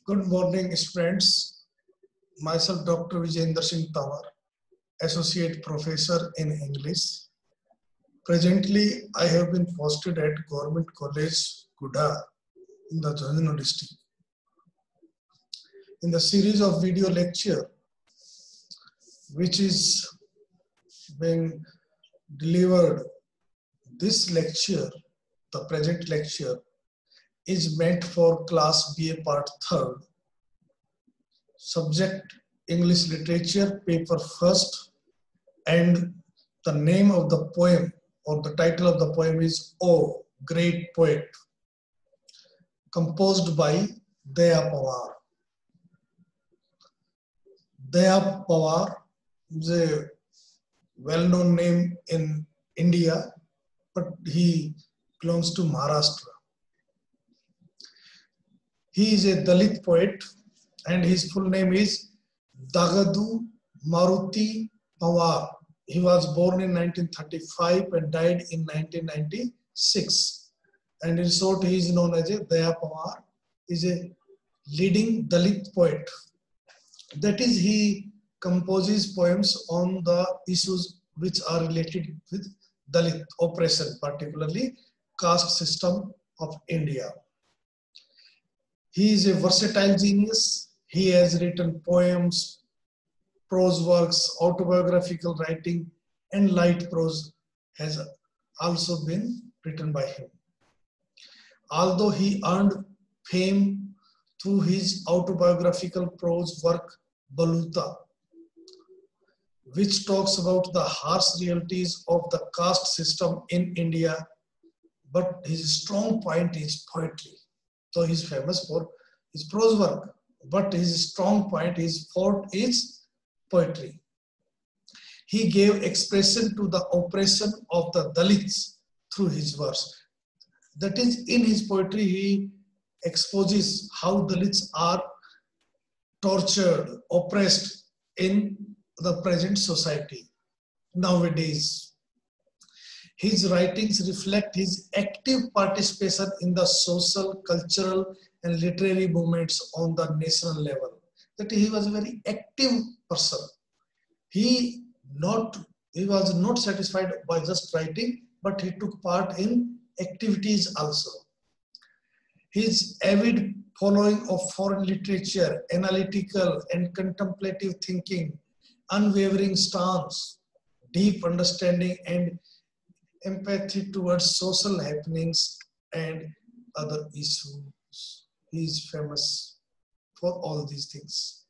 Good morning, friends. Myself, Dr. Vijayendra Singh Pawar, Associate Professor in English. Presently, I have been posted at Government College, Kudha, in the Jhanjana district. In the series of video lecture, which is being delivered, this lecture, the present lecture, is meant for Class BA Part 3rd, subject English Literature, paper 1st, and the name of the poem or the title of the poem is O Great Poet, composed by Daya Pawar. Daya Pawar is a well-known name in India, but he belongs to Maharashtra. He is a Dalit poet and his full name is Dagadu Maruti Pawar. He was born in 1935 and died in 1996. And in short, he is known as a Daya Pawar. He is a leading Dalit poet. That is, he composes poems on the issues which are related with Dalit oppression, particularly caste system of India. He is a versatile genius. He has written poems, prose works, autobiographical writing, and light prose has also been written by him. Although he earned fame through his autobiographical prose work, Baluta, which talks about the harsh realities of the caste system in India, but his strong point is poetry. So he's famous for his prose work, but his strong point, his forte is poetry. He gave expression to the oppression of the Dalits through his verse. That is, in his poetry, he exposes how Dalits are tortured, oppressed in the present society nowadays. His writings reflect his active participation in the social, cultural, and literary movements on the national level. That he was a very active person. He was not satisfied by just writing, but he took part in activities also. His avid following of foreign literature, analytical and contemplative thinking, unwavering stance, deep understanding and empathy towards social happenings and other issues. He is famous for all these things.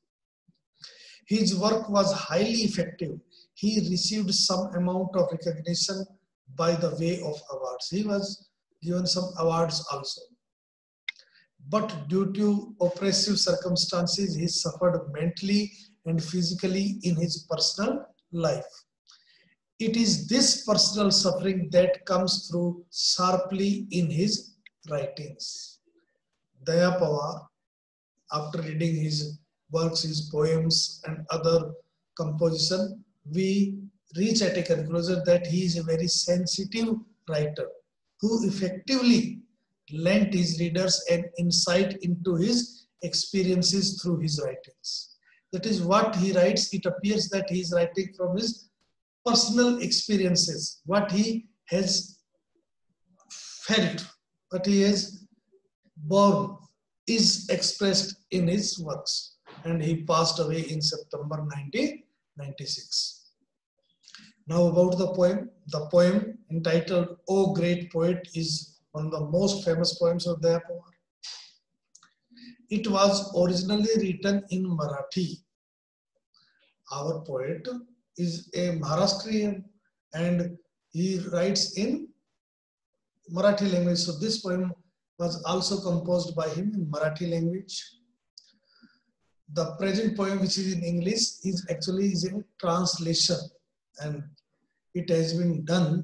His work was highly effective. He received some amount of recognition by the way of awards. He was given some awards also. But due to oppressive circumstances, he suffered mentally and physically in his personal life. It is this personal suffering that comes through sharply in his writings. Daya Pawar, after reading his works, his poems and other composition, we reach at a conclusion that he is a very sensitive writer who effectively lent his readers an insight into his experiences through his writings. That is what he writes. It appears that he is writing from his personal experiences, what he has felt, what he has born is expressed in his works. And he passed away in September 1996. Now about the poem. The poem entitled O Great Poet is one of the most famous poems of Daya Pawar. It was originally written in Marathi. Our poet is a Maharashtrian and he writes in Marathi language. So this poem was also composed by him in Marathi language. The present poem, which is in English, is actually in translation, and it has been done,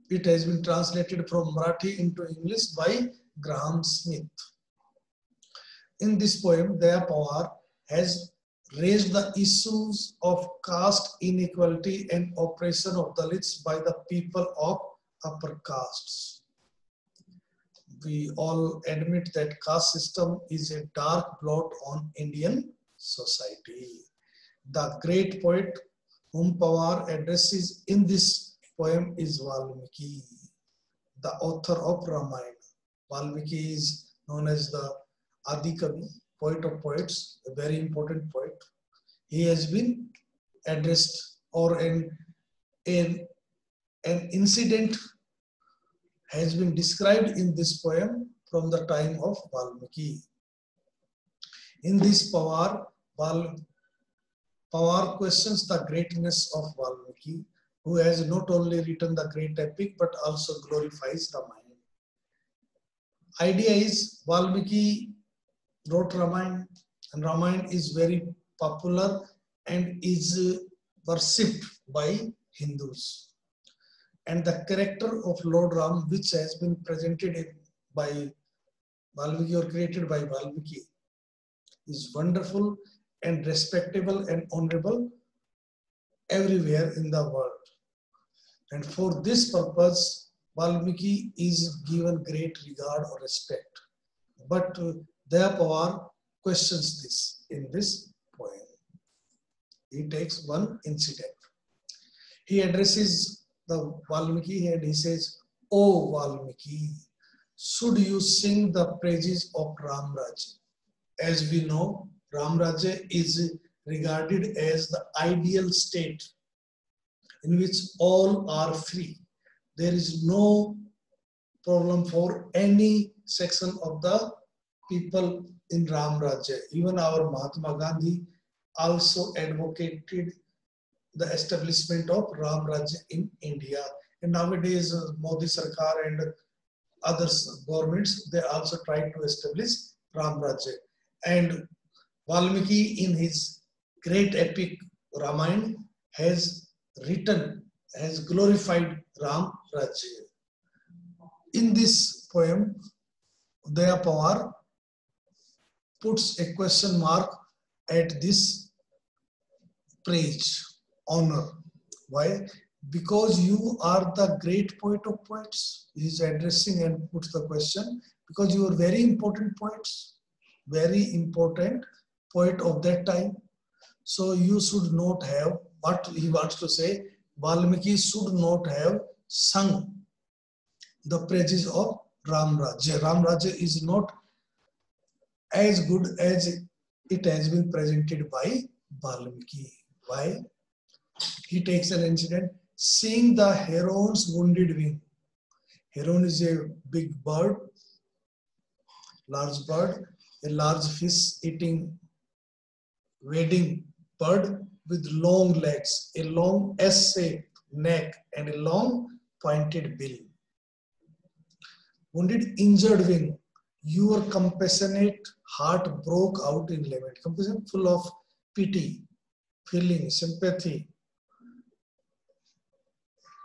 it has been translated from Marathi into English by Graham Smith. In this poem, Daya Pawar has raised the issues of caste inequality and oppression of Dalits by the people of upper castes. we all admit that caste system is a dark blot on Indian society. The great poet whom Pawar addresses in this poem is Valmiki, the author of Ramayana. Valmiki is known as the Adi Kavi, poet of poets, a very important poet. He has been addressed, or an incident has been described in this poem from the time of Valmiki. In this Pawar questions the greatness of Valmiki, who has not only written the great epic but also glorifies Ramayana. Idea is Valmiki wrote Ramayana, and Ramayana is very popular and is worshipped by Hindus. And the character of Lord Rama, which has been presented by Valmiki or created by Valmiki, is wonderful and respectable and honorable everywhere in the world. And for this purpose, Valmiki is given great regard or respect. But Daya Pawar questions this in this poem. He takes one incident. He addresses the Valmiki and he says, "O Valmiki, should you sing the praises of Ram Rajya?" As we know, Ram Rajya is regarded as the ideal state in which all are free. There is no problem for any section of the people in Ram Rajya. Even our Mahatma Gandhi also advocated the establishment of Ram Rajya in India. And nowadays, Modi Sarkar and other governments, they also try to establish Ram Rajya. And Valmiki in his great epic Ramayana has glorified Ram Rajya. In this poem, Daya Pawar puts a question mark at this praise, honor. Why? Because you are the great poet of poets. He is addressing and puts the question, because you are very important poets, very important poet of that time. So you should not have, what he wants to say, Valmiki should not have sung the praises of Ram Rajya. Ram Rajya is not as good as it has been presented by Valmiki. Why? He takes an incident, seeing the heron's wounded wing. Heron is a big bird, large bird, a large fish-eating wading bird with long legs, a long S-shaped neck, and a long pointed bill. Wounded, injured wing, your compassionate heart broke out in lament. Compassion, full of pity, feeling, sympathy.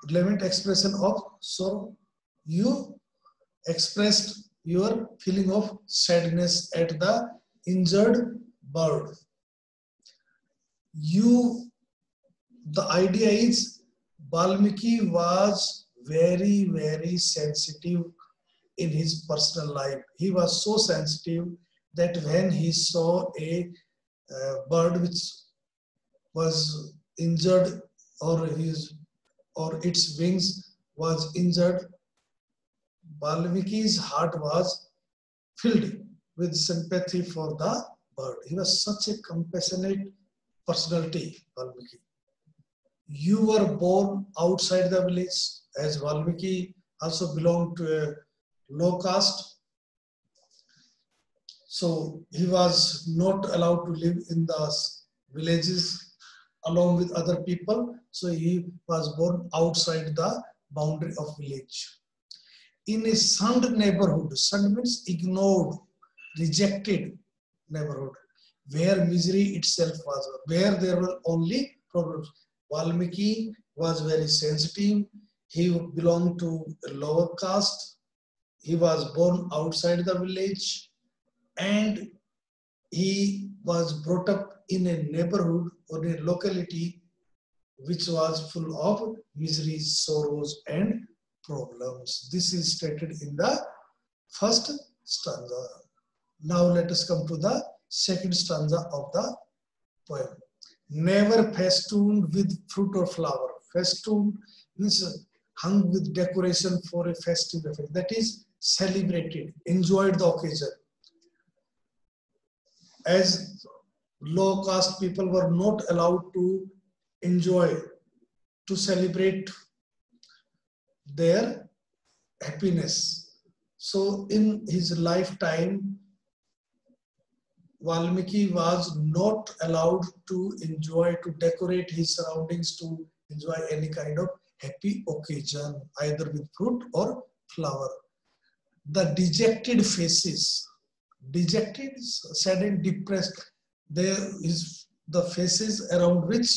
Lament, expression of sorrow. You expressed your feeling of sadness at the injured bird. The idea is Valmiki was very, very sensitive in his personal life. He was so sensitive that when he saw a bird which was injured, or its wings was injured, Valmiki's heart was filled with sympathy for the bird. He was such a compassionate personality, Valmiki. You were born outside the village, as Valmiki also belonged to a low caste. So he was not allowed to live in the villages along with other people. So he was born outside the boundary of village. In a shunned neighborhood, shunned means ignored, rejected neighborhood, where misery itself was, where there were only problems. Valmiki was very sensitive. He belonged to a lower caste. He was born outside the village, and he was brought up in a neighborhood or a locality which was full of miseries, sorrows, and problems. This is stated in the first stanza. Now let us come to the second stanza of the poem. Never festooned with fruit or flower. Festooned means hung with decoration for a festive effect. That is celebrated, enjoyed the occasion. As low caste people were not allowed to enjoy, to celebrate their happiness. So in his lifetime, Valmiki was not allowed to enjoy, to decorate his surroundings, to enjoy any kind of happy occasion, either with fruit or flower. The dejected faces, dejected, saddened, depressed, there is the faces around which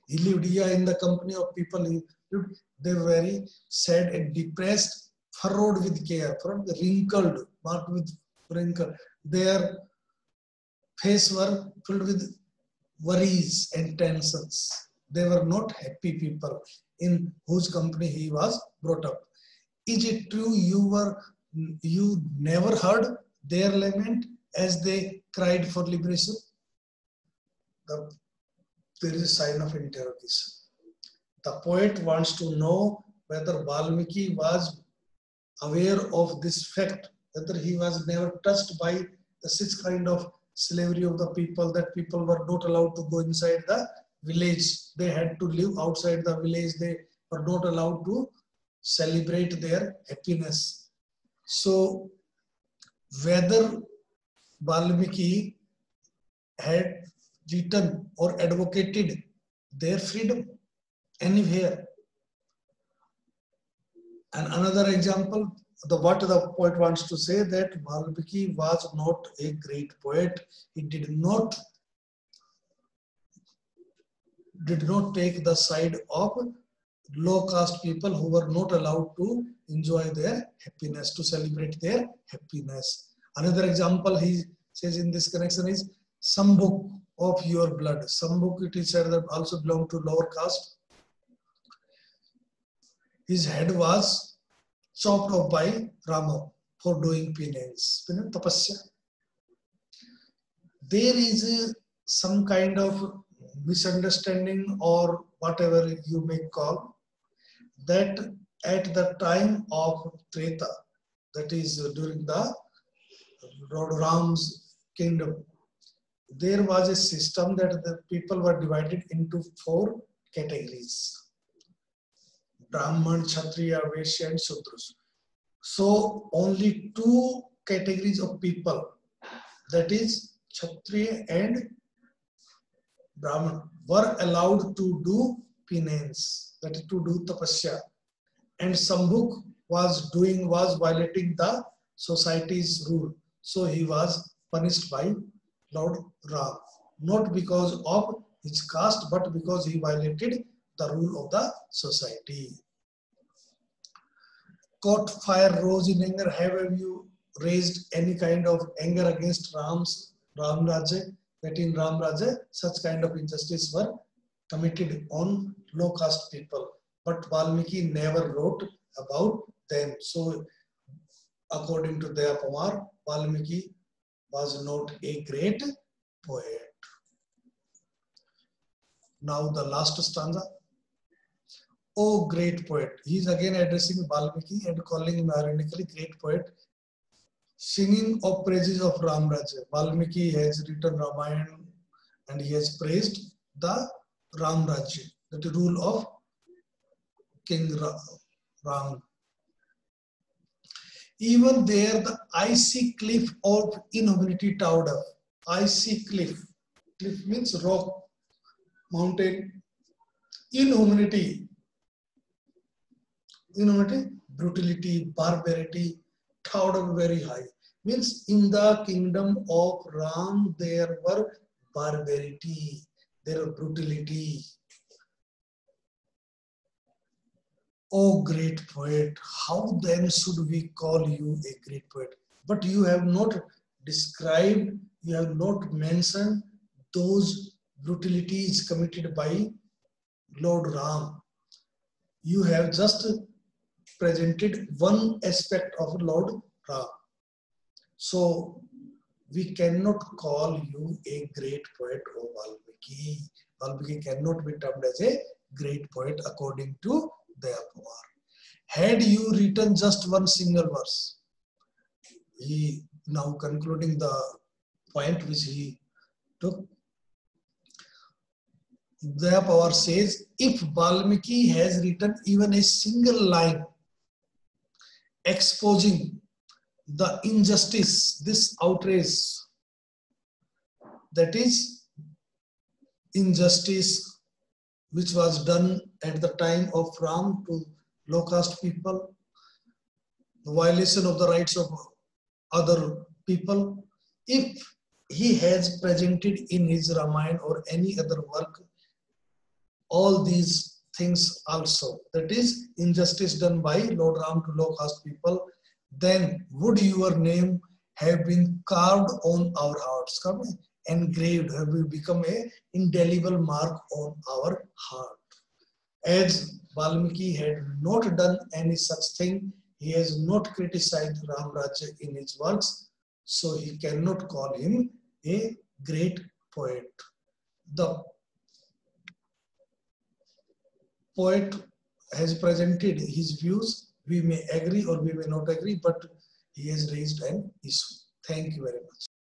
he lived. Here in the company of people he lived, they were very sad and depressed, furrowed with care, wrinkled, marked with wrinkle. Their face were filled with worries and tensions. They were not happy people in whose company he was brought up. Is it true you never heard their lament as they cried for liberation? There is a sign of interrogation. The poet wants to know whether Valmiki was aware of this fact, whether he was never touched by such kind of slavery of the people, that people were not allowed to go inside the village. They had to live outside the village. They were not allowed to celebrate their happiness. So whether Valmiki had written or advocated their freedom anywhere. And another example, what the poet wants to say, that Valmiki was not a great poet. He did not take the side of low caste people who were not allowed to enjoy their happiness, to celebrate their happiness. Another example he says in this connection is Sambhuk of your blood. Sambhuk, it is said that also belonged to lower caste. His head was chopped off by Rama for doing penance, tapasya. There is some kind of misunderstanding or whatever you may call, that at the time of Treta, that is during the Lord Rama's kingdom, there was a system that the people were divided into 4 categories: Brahman, Kshatriya, Vaishya and Sudras. So only 2 categories of people, that is Kshatriya and Brahman, were allowed to do penance, that is to do tapasya. And Sambhuk was violating the society's rule. So he was punished by Lord Rama, not because of his caste, but because he violated the rule of the society. Caught fire, rose in anger. Have you raised any kind of anger against Ram Rajya? That in Ram Rajya, such kind of injustice were committed on low caste people. But Valmiki never wrote about them. So according to Daya Pawar, Valmiki was not a great poet. Now the last stanza. Oh great poet. He is again addressing Valmiki and calling him ironically great poet, singing of praises of Ram Rajya. Valmiki has written Ramayana and he has praised the Ram Rajya, the rule of King Ram. Even there, the icy cliff of inhumanity towered up. Icy cliff. Cliff means rock, mountain. Inhumanity. Inhumanity, brutality, barbarity, towered up very high. Means in the kingdom of Ram, there were barbarity, there were brutality. Oh great poet, how then should we call you a great poet? But you have not described, you have not mentioned those brutalities committed by Lord Ram. You have just presented one aspect of Lord Ram. So we cannot call you a great poet, O Valmiki. Valmiki cannot be termed as a great poet according to Daya Pawar. Had you written just one single verse, he now concluding the point which he took, Daya Pawar says, if Valmiki has written even a single line exposing the injustice, this outrage, that is injustice which was done at the time of Ram to low caste people, the violation of the rights of other people, if he has presented in his Ramayana or any other work all these things also, that is injustice done by Lord Ram to low caste people, then would your name have been carved on our hearts, engraved, have become a indelible mark on our heart. As Valmiki had not done any such thing, he has not criticized Ram Rajya in his works, so he cannot call him a great poet. The poet has presented his views. We may agree or we may not agree, but he has raised an issue. Thank you very much.